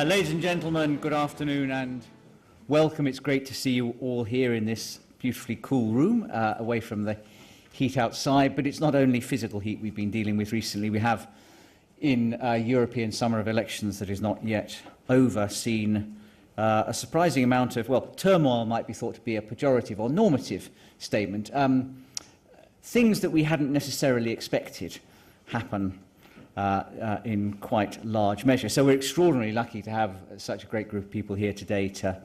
Ladies and gentlemen, good afternoon and welcome. It's great to see you all here in this beautifully cool room, away from the heat outside. But it's not only physical heat we've been dealing with recently. We have, in a European summer of elections that is not yet over, seen a surprising amount of, well, turmoil might be thought to be a pejorative or normative statement. Things that we hadn't necessarily expected happen in quite large measure. So we're extraordinarily lucky to have such a great group of people here today to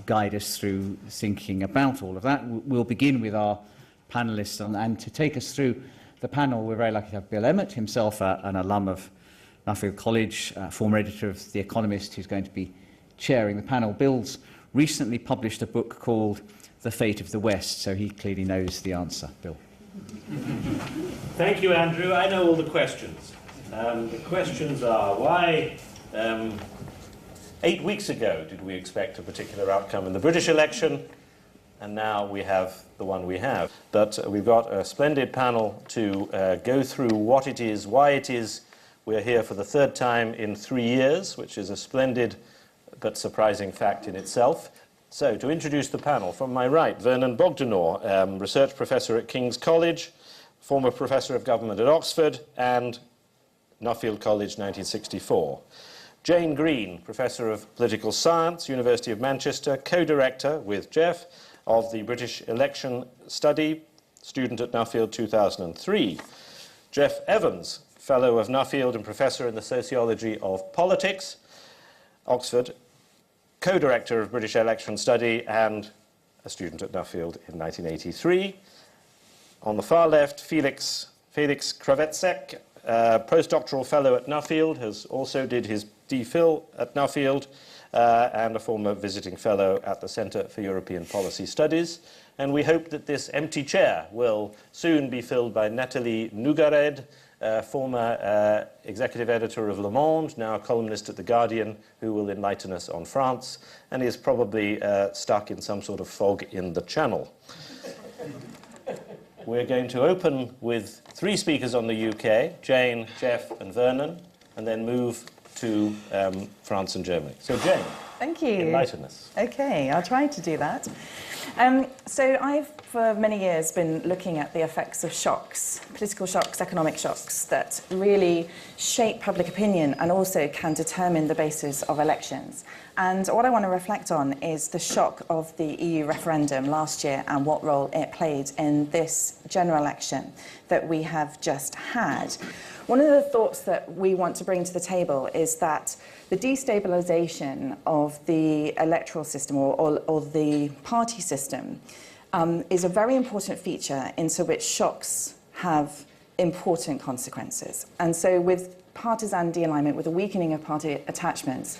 guide us through thinking about all of that. We'll begin with our panellists, and to take us through the panel, we're very lucky to have Bill Emmott, himself an alum of Nuffield College, former editor of The Economist, who's going to be chairing the panel. Bill's recently published a book called The Fate of the West, so he clearly knows the answer. Bill. Thank you, Andrew. I know all the questions. The questions are, why 8 weeks ago did we expect a particular outcome in the British election, and now we have the one we have. But we've got a splendid panel to go through what it is, why it is we're here for the third time in 3 years, which is a splendid but surprising fact in itself. So, to introduce the panel, from my right, Vernon Bogdanor, research professor at King's College, former professor of government at Oxford, and Nuffield College, 1964. Jane Green, professor of political science, University of Manchester, co-director with GEOFF of the British Election Study, student at Nuffield, 2003. Jeff Evans, fellow of Nuffield and professor in the sociology of politics, Oxford, co-director of British Election Study and a student at Nuffield in 1983. On the far left, Felix Kravetsek, postdoctoral fellow at Nuffield, has also did his DPhil at Nuffield, and a former visiting fellow at the Centre for European Policy Studies. And we hope that this empty chair will soon be filled by Nathalie Nougared, former executive editor of Le Monde, now a columnist at The Guardian, who will enlighten us on France, and is probably stuck in some sort of fog in the Channel. We're going to open with 3 speakers on the UK, Jane, Jeff and Vernon, and then move to France and Germany. So Jane, thank you. Enlighten us. Okay, I'll try to do that. So I've, for many years, been looking at the effects of shocks, political shocks, economic shocks, that really shape public opinion and also can determine the basis of elections. And what I want to reflect on is the shock of the EU referendum last year and what role it played in this general election that we have just had. One of the thoughts that we want to bring to the table is that the destabilisation of the electoral system or the party system is a very important feature into which shocks have important consequences. And so with partisan de-alignment, with a weakening of party attachments,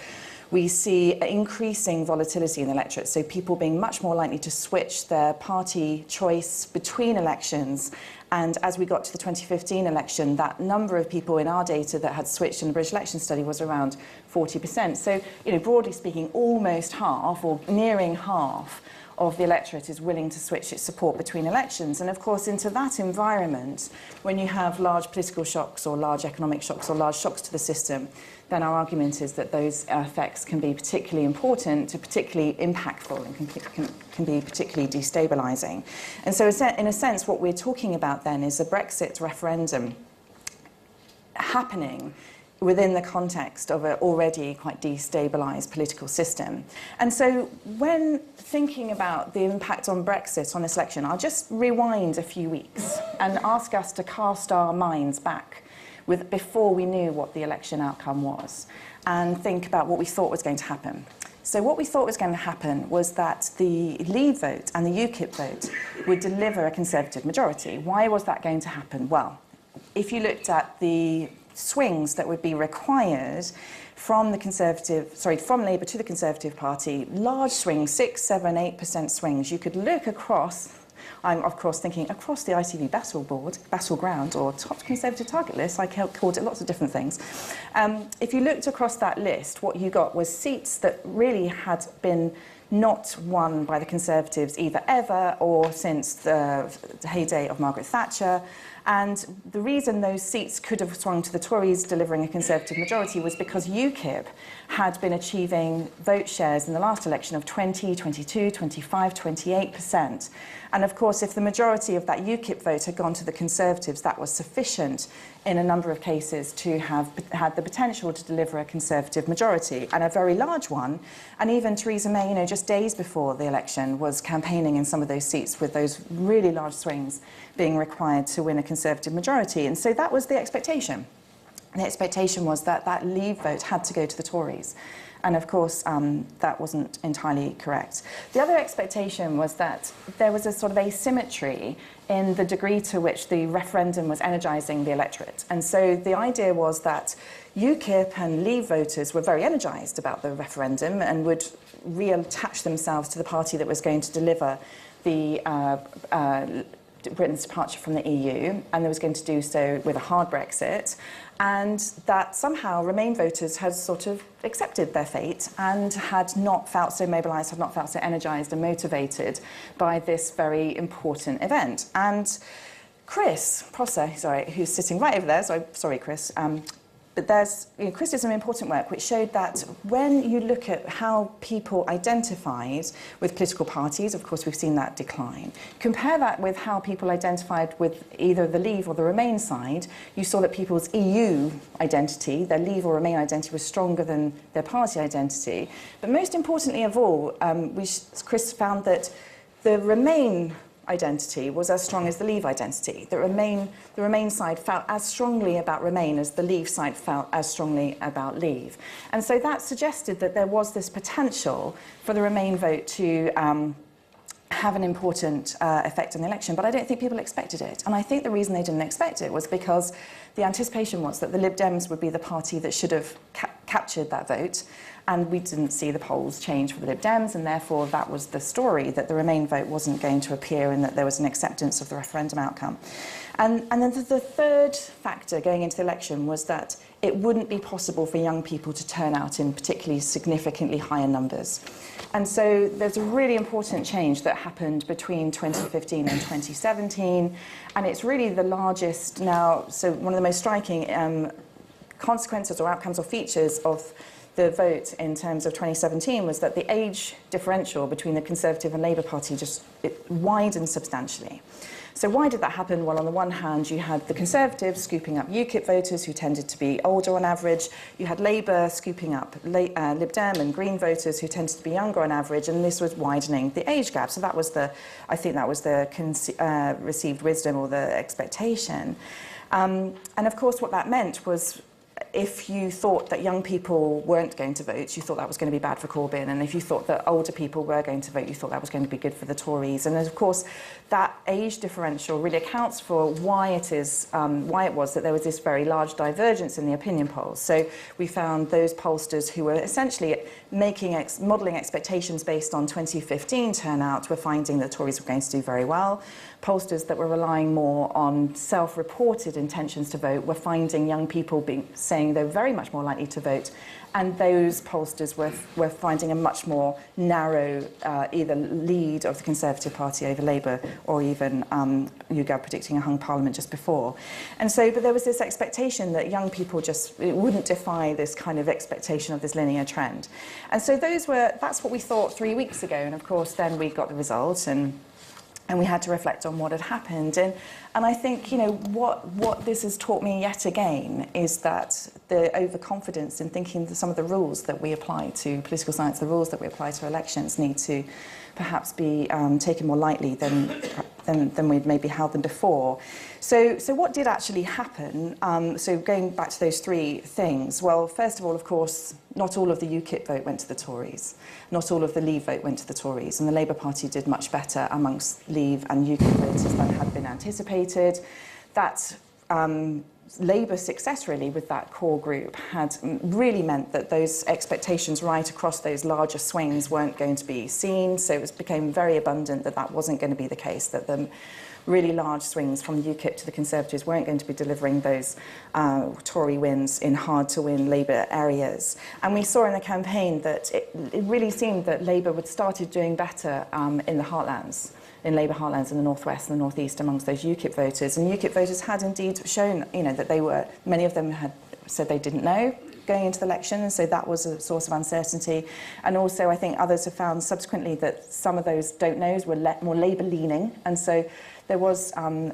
we see increasing volatility in the electorate, so people being much more likely to switch their party choice between elections. And as we got to the 2015 election, that number of people in our data that had switched in the British Election Study was around 40%. So, broadly speaking, almost half, or nearing half, of the electorate is willing to switch its support between elections. And of course, into that environment, when you have large political shocks or large economic shocks or large shocks to the system, then our argument is that those effects can be particularly important, particularly impactful, and can be particularly destabilising. And so in a sense, what we're talking about then is a Brexit referendum happening within the context of an already quite destabilised political system. And so when thinking about the impact on Brexit on this election, I'll just rewind a few weeks and ask us to cast our minds back before we knew what the election outcome was, and think about what we thought was going to happen. So what we thought was going to happen was that the Leave vote and the UKIP vote would deliver a Conservative majority. Why was that going to happen? Well, if you looked at the swings that would be required from Labour to the Conservative Party, large swings, 6, 7, 8% swings, you could look across. I'm, of course, thinking across the ITV battleground, or top Conservative target list. I called it lots of different things. If you looked across that list, what you got was seats that really had been not won by the Conservatives either ever or since the heyday of Margaret Thatcher. And the reason those seats could have swung to the Tories delivering a Conservative majority was because UKIP had been achieving vote shares in the last election of 20, 22, 25, 28%. And of course, if the majority of that UKIP vote had gone to the Conservatives, that was sufficient in a number of cases to have had the potential to deliver a Conservative majority, and a very large one. And even Theresa May, you know, just days before the election, was campaigning in some of those seats with those really large swings being required to win a Conservative majority. And so that was the expectation. And the expectation was that that Leave vote had to go to the Tories. And of course, that wasn't entirely correct. The other expectation was that there was a sort of asymmetry in the degree to which the referendum was energising the electorate. And so the idea was that UKIP and Leave voters were very energised about the referendum and would reattach themselves to the party that was going to deliver the Britain's departure from the EU, and they was going to do so with a hard Brexit, and that somehow Remain voters had sort of accepted their fate and had not felt so mobilised, had not felt so energised and motivated by this very important event. And Chris Prosser, who's sitting right over there, so sorry, Chris, but Chris did some important work which showed that when you look at how people identified with political parties, of course we've seen that decline. Compare that with how people identified with either the Leave or the Remain side, you saw that people's EU identity, their Leave or Remain identity, was stronger than their party identity. But most importantly of all, Chris found that the Remain identity was as strong as the Leave identity. The Remain side felt as strongly about Remain as the Leave side felt as strongly about Leave. And so that suggested that there was this potential for the Remain vote to have an important effect on the election, but I don't think people expected it. And I think the reason they didn't expect it was because the anticipation was that the Lib Dems would be the party that should have captured that vote, and we didn't see the polls change for the Lib Dems, and therefore that was the story, that the Remain vote wasn't going to appear and that there was an acceptance of the referendum outcome. And then the third factor going into the election was that it wouldn't be possible for young people to turn out in particularly significantly higher numbers. And so there's a really important change that happened between 2015 and 2017, and it's really the largest now, so one of the most striking consequences or outcomes or features of the vote in terms of 2017 was that the age differential between the Conservative and Labour Party just widened substantially. So why did that happen? Well, on the one hand, you had the Conservatives scooping up UKIP voters who tended to be older on average. You had Labour scooping up Lib Dem and Green voters who tended to be younger on average, and this was widening the age gap. So that was I think that was the received wisdom or the expectation. And of course, what that meant was, if you thought that young people weren't going to vote, you thought that was going to be bad for Corbyn. And if you thought that older people were going to vote, you thought that was going to be good for the Tories. And of course, that age differential really accounts for why it was that there was this very large divergence in the opinion polls. So we found those pollsters who were essentially modelling expectations based on 2015 turnout were finding that the Tories were going to do very well. Pollsters that were relying more on self-reported intentions to vote were finding young people saying they were very much more likely to vote, and those pollsters were finding a much more narrow either lead of the Conservative Party over Labour, or even YouGov predicting a hung parliament just before. And so, but there was this expectation that young people it wouldn't defy this kind of expectation of this linear trend. And so that's what we thought 3 weeks ago, and of course then we got the results, and we had to reflect on what had happened. And I think, you know, what this has taught me yet again is that the overconfidence in thinking that some of the rules that we apply to political science, the rules that we apply to elections, need to perhaps be taken more lightly than we'd maybe held them before. So what did actually happen? So going back to those three things, well, first of all, of course, not all of the UKIP vote went to the Tories. Not all of the Leave vote went to the Tories, and the Labour Party did much better amongst Leave and UKIP voters than had been anticipated. That Labour success, really, with that core group had really meant that those expectations right across those larger swings weren't going to be seen, so it became very abundant that that wasn't going to be the case, that the really large swings from the UKIP to the Conservatives weren't going to be delivering those Tory wins in hard-to-win Labour areas. And we saw in the campaign that it really seemed that Labour had started doing better in the heartlands, in Labour heartlands in the northwest and the northeast amongst those UKIP voters. And UKIP voters had indeed shown, that they were, many of them had said they didn't know going into the election, and so that was a source of uncertainty. And also I think others have found subsequently that some of those don't knows were more Labour-leaning, and so there was an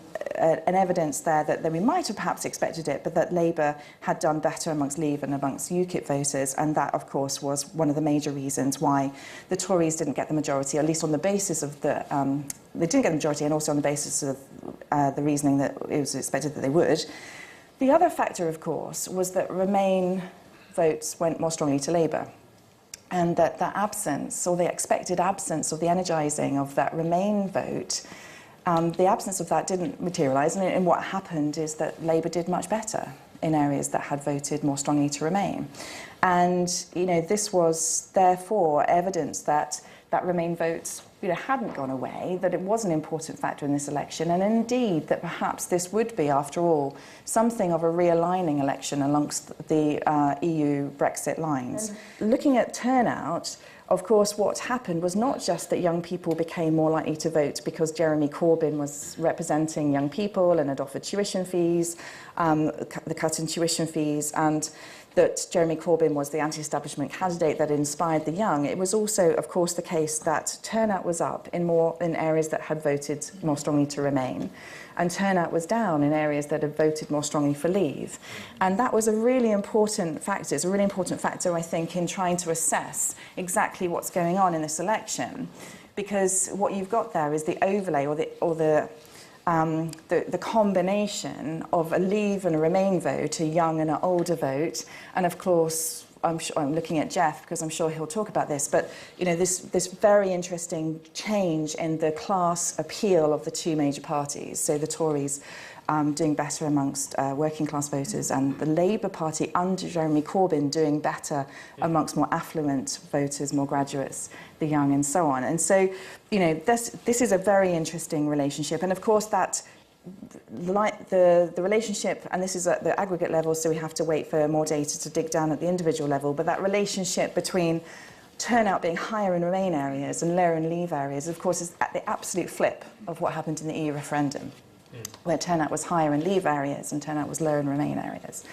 evidence there that we might have perhaps expected it, but that Labour had done better amongst Leave and amongst UKIP voters, and that, of course, was one of the major reasons why the Tories didn't get the majority, at least on the basis of the... they didn't get the majority, and also on the basis of the reasoning that it was expected that they would. The other factor, of course, was that Remain votes went more strongly to Labour, and that the absence, or the expected absence, of the energising of that Remain vote, the absence of that didn't materialise, and what happened is that Labour did much better in areas that had voted more strongly to Remain. And, this was therefore evidence that Remain vote hadn't gone away, that it was an important factor in this election, and indeed that perhaps this would be, after all, something of a realigning election amongst the EU Brexit lines. Looking at turnout, of course, what happened was not just that young people became more likely to vote because Jeremy Corbyn was representing young people and had offered tuition fees, the cut in tuition fees, and that Jeremy Corbyn was the anti-establishment candidate that inspired the young. It was also, of course, the case that turnout was up in areas that had voted more strongly to Remain, and turnout was down in areas that had voted more strongly for Leave. And that was a really important factor. It's a really important factor, I think, in trying to assess exactly what's going on in this election, because what you've got there is the overlay or the combination of a Leave and a Remain vote, a young and an older vote, and of course, I'm looking at Geoff because I'm sure he'll talk about this, but this very interesting change in the class appeal of the two major parties. So the Tories doing better amongst working class voters, and the Labour Party under Jeremy Corbyn doing better amongst more affluent voters, more graduates, the young, and so on. And so, this is a very interesting relationship, and of course that the relationship, and this is at the aggregate level, so we have to wait for more data to dig down at the individual level, but that relationship between turnout being higher in Remain areas and lower in Leave areas, of course, is at the absolute flip of what happened in the EU referendum, where turnout was higher in Leave areas and turnout was lower in Remain areas.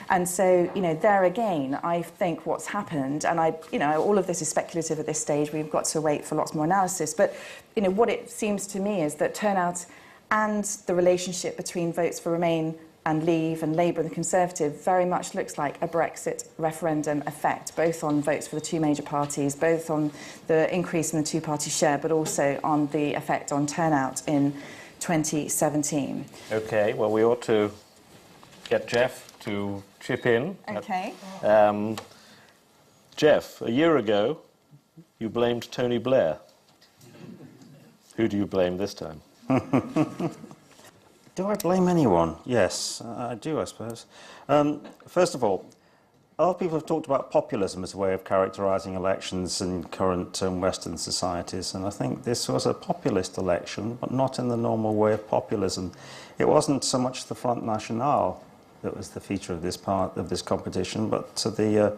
And so, there again, I think what's happened, and all of this is speculative at this stage, we've got to wait for lots more analysis, but, what it seems to me is that turnout and the relationship between votes for Remain and Leave and Labour and the Conservative very much looks like a Brexit referendum effect, both on votes for the two major parties, both on the increase in the two-party share, but also on the effect on turnout in 2017. OK, well, we ought to get Geoff to chip in. OK. Geoff, a year ago, you blamed Tony Blair. Who do you blame this time? Do I blame anyone? Yes, I do, I suppose. First of all, a lot of people have talked about populism as a way of characterising elections in current Western societies, and I think this was a populist election, but not in the normal way of populism. It wasn't so much the Front National that was the feature of this part of this competition, but the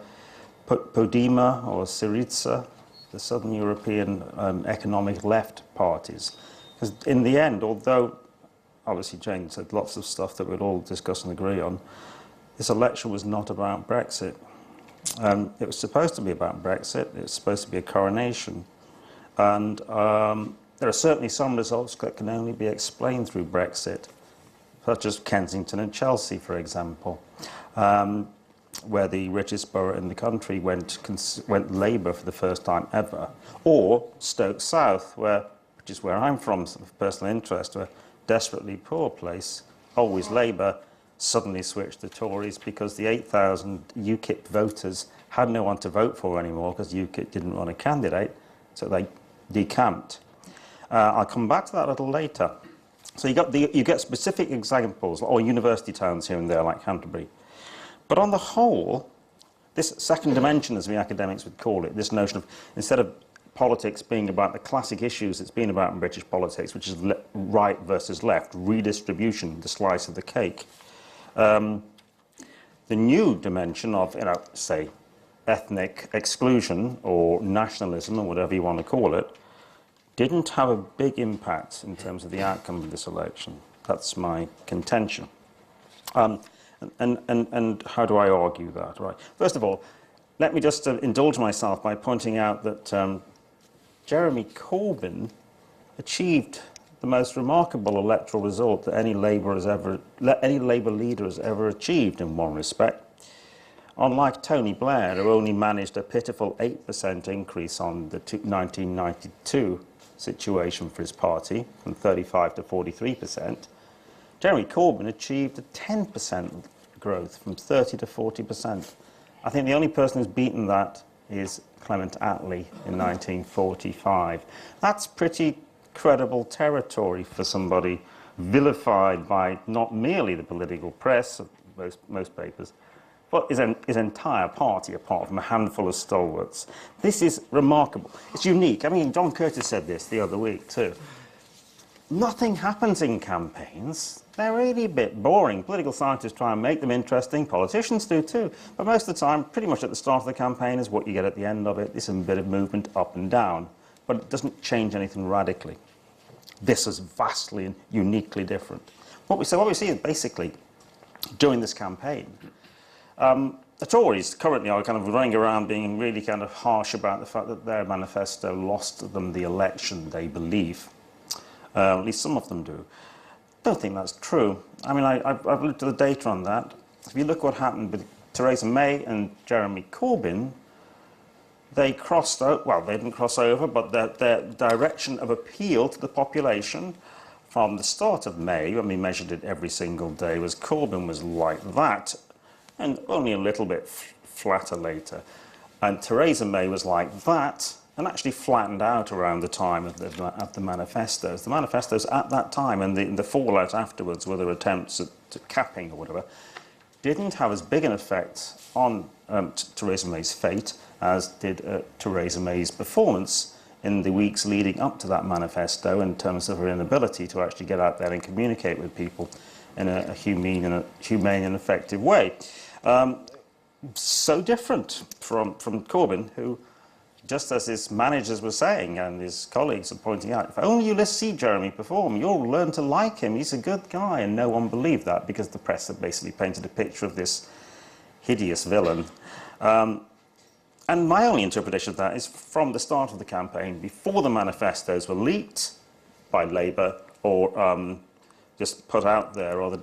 Podima or Syriza, the Southern European economic left parties. Because in the end, although obviously Jane said lots of stuff that we'd all discuss and agree on, this election was not about Brexit. It was supposed to be about Brexit. It was supposed to be a coronation. And there are certainly some results that can only be explained through Brexit, such as Kensington and Chelsea, for example, where the richest borough in the country went Labour for the first time ever. Or Stoke South, which is where I'm from, sort of personal interest, a desperately poor place, always Labour, suddenly switched to Tories because the 8,000 UKIP voters had no one to vote for anymore because UKIP didn't want a candidate, so they decamped. I'll come back to that a little later. So you get specific examples, or university towns here and there, like Canterbury. But on the whole, this second dimension, as we academics would call it, this notion of instead of politics being about the classic issues it's been about in British politics, which is right versus left, redistribution, the slice of the cake. The new dimension of, say, ethnic exclusion or nationalism or whatever you want to call it, didn't have a big impact in terms of the outcome of this election. That's my contention. And how do I argue that? Right. First of all, let me just indulge myself by pointing out that Jeremy Corbyn achieved the most remarkable electoral result that any Labour leader has ever achieved in one respect. Unlike Tony Blair, who only managed a pitiful 8% increase on the 1992 situation for his party, from 35 to 43%, Jeremy Corbyn achieved a 10% growth, from 30 to 40%. I think the only person who's beaten that is Clement Attlee in 1945. That's pretty credible territory for somebody vilified by not merely the political press, most papers, but his entire party, apart from a handful of stalwarts. This is remarkable. It's unique. I mean, John Curtis said this the other week too. Nothing happens in campaigns. They're really a bit boring. Political scientists try and make them interesting. Politicians do too. But most of the time, pretty much at the start of the campaign is what you get at the end of it. There's some bit of movement up and down. But it doesn't change anything radically. This is vastly and uniquely different. What we see is basically, during this campaign, the Tories currently are kind of running around being really kind of harsh about the fact that their manifesto lost them the election, they believe. At least some of them do. I don't think that's true. I mean, I've looked at the data on that. If you look what happened with Theresa May and Jeremy Corbyn, they crossed over, well, they didn't cross over, but their direction of appeal to the population from the start of May, when we measured it every single day, was Corbyn was like that, and only a little bit flatter later. And Theresa May was like that, and actually flattened out around the time of the manifestos. The manifestos at that time, and the fallout afterwards, were their attempts at capping or whatever, didn't have as big an effect on Theresa May's fate as did Theresa May's performance in the weeks leading up to that manifesto, in terms of her inability to actually get out there and communicate with people in a humane and effective way. So different from Corbyn, who, just as his managers were saying and his colleagues are pointing out, if only you see Jeremy perform, you'll learn to like him. He's a good guy. And no one believed that, because the press had basically painted a picture of this hideous villain. And my only interpretation of that is from the start of the campaign, before the manifestos were leaked by Labour or just put out there, or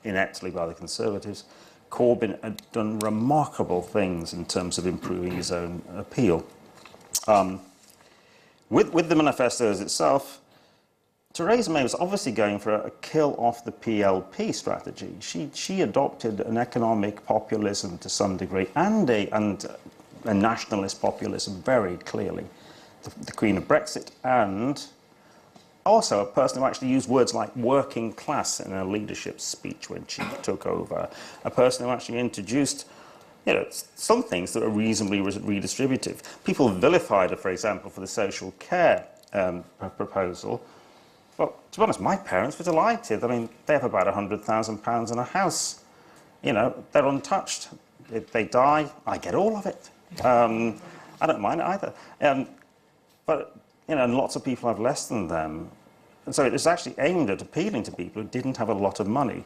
ineptly by the Conservatives, Corbyn had done remarkable things in terms of improving his own appeal. With the manifestos itself, Theresa May was obviously going for a kill off the PLP strategy. She adopted an economic populism to some degree, and a nationalist populism very clearly. The Queen of Brexit, and also a person who actually used words like working class in her leadership speech when she took over. A person who actually introduced some things that are reasonably redistributive. People vilified her, for example, for the social care proposal. Well, to be honest, my parents were delighted. I mean, they have about £100,000 in a house. They're untouched. If they die, I get all of it. I don't mind it either. But and lots of people have less than them. And so it was actually aimed at appealing to people who didn't have a lot of money.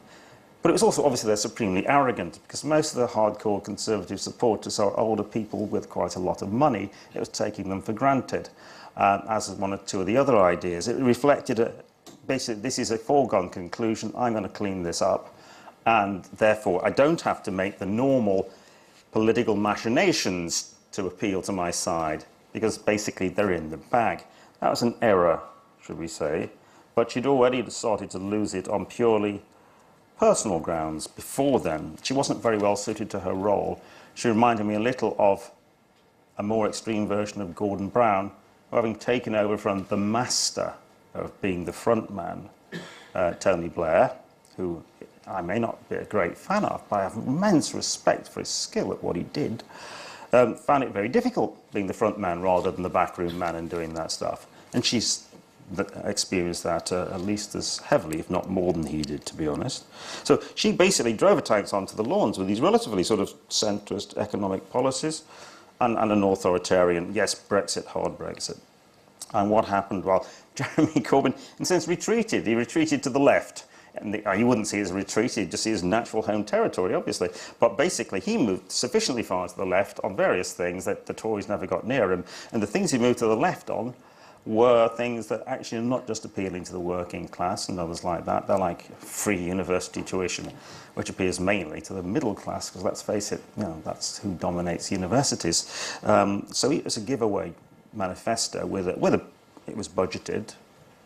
But it was also obviously they're supremely arrogant, because most of the hardcore Conservative supporters are older people with quite a lot of money. It was taking them for granted, as one or two of the other ideas. It reflected, basically, this is a foregone conclusion, I'm going to clean this up, and therefore I don't have to make the normal political machinations to appeal to my side, because basically they're in the bag. That was an error, should we say, but she'd already started to lose it on purely personal grounds before then. She wasn't very well suited to her role. She reminded me a little of a more extreme version of Gordon Brown, who, having taken over from the master of being the front man, Tony Blair, who I may not be a great fan of, but I have immense respect for his skill at what he did. found it very difficult being the front man rather than the backroom man and doing that stuff. And she's experienced that at least as heavily, if not more than he did, to be honest. So she basically drove her tanks onto the lawns with these relatively sort of centrist economic policies and an authoritarian, yes, Brexit, hard Brexit. And what happened? Well, Jeremy Corbyn, in a sense, retreated. He retreated to the left. And you wouldn't see it as a retreat, you'd just see it as natural home territory, obviously. But basically, he moved sufficiently far to the left on various things that the Tories never got near him. And the things he moved to the left on were things that actually are not just appealing to the working class and others like that. They're like free university tuition, which appeals mainly to the middle class, because let's face it, you know, that's who dominates universities. So it was a giveaway manifesto it was budgeted.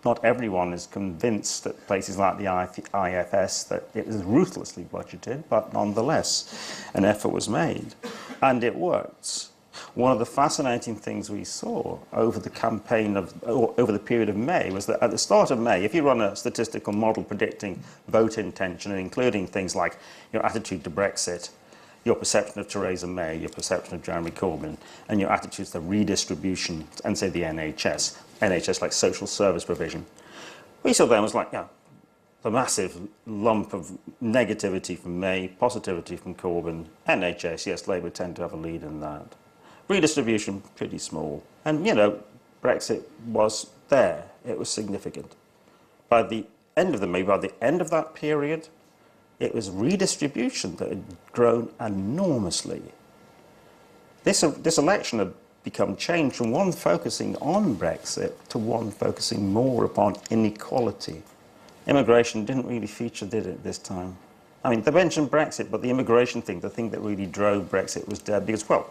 Not everyone is convinced that places like the IFS that it is ruthlessly budgeted, but nonetheless, an effort was made, and it worked. One of the fascinating things we saw over the over the period of May was that at the start of May, if you run a statistical model predicting vote intention and including things like your attitude to Brexit, your perception of Theresa May, your perception of Jeremy Corbyn, and your attitudes to redistribution and, say, the NHS, like social service provision. We saw then was like, yeah, the massive lump of negativity from May, positivity from Corbyn, NHS, yes, Labour tend to have a lead in that. Redistribution, pretty small. And, you know, Brexit was there. It was significant. By the end of that period, it was redistribution that had grown enormously. This election had become changed from one focusing on Brexit to one focusing more upon inequality. Immigration didn't really feature, did it, this time? I mean, they mentioned Brexit, but the immigration thing, the thing that really drove Brexit, was dead because, well,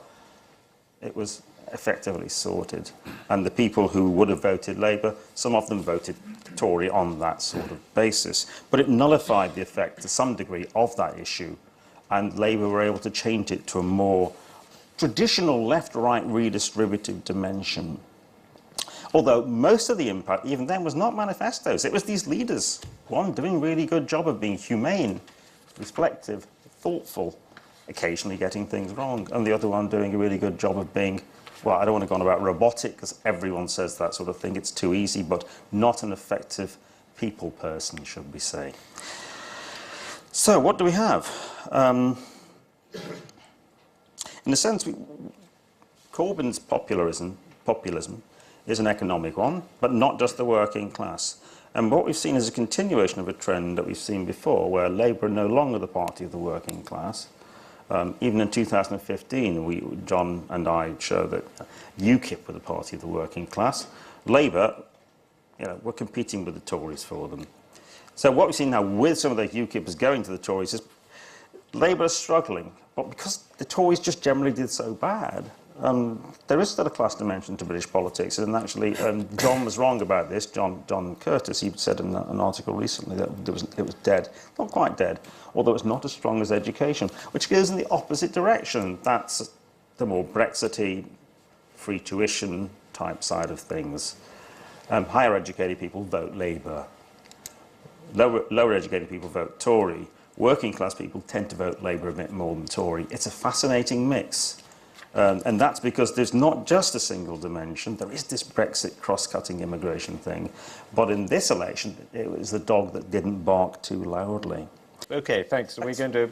it was effectively sorted. And the people who would have voted Labour, some of them voted Tory on that sort of basis. But it nullified the effect, to some degree, of that issue. And Labour were able to change it to a more traditional left-right redistributive dimension. Although most of the impact, even then, was not manifestos. It was these leaders, one doing a really good job of being humane, reflective, thoughtful, occasionally getting things wrong, and the other one doing a really good job of being, well, I don't want to go on about robotic, because everyone says that sort of thing, it's too easy, but not an effective people person, should we say. So, what do we have? In a sense, Corbyn's populism is an economic one, but not just the working class. And what we've seen is a continuation of a trend that we've seen before, where Labour are no longer the party of the working class. Even in 2015, John and I showed that UKIP were the party of the working class. Labour, you know, were competing with the Tories for them. So what we've seen now with some of the UKIPs going to the Tories is Labour is struggling, but because the Tories just generally did so bad, there is still a class dimension to British politics, and actually John was wrong about this. John Curtis, he said in an article recently that it was dead. Not quite dead, although it's not as strong as education, which goes in the opposite direction. That's the more Brexity, free tuition type side of things. Higher educated people vote Labour. Lower educated people vote Tory. Working class people tend to vote Labour a bit more than Tory. It's a fascinating mix. And that's because there's not just a single dimension. There is this Brexit cross-cutting immigration thing. But in this election, it was the dog that didn't bark too loudly. Okay, thanks. I'm going to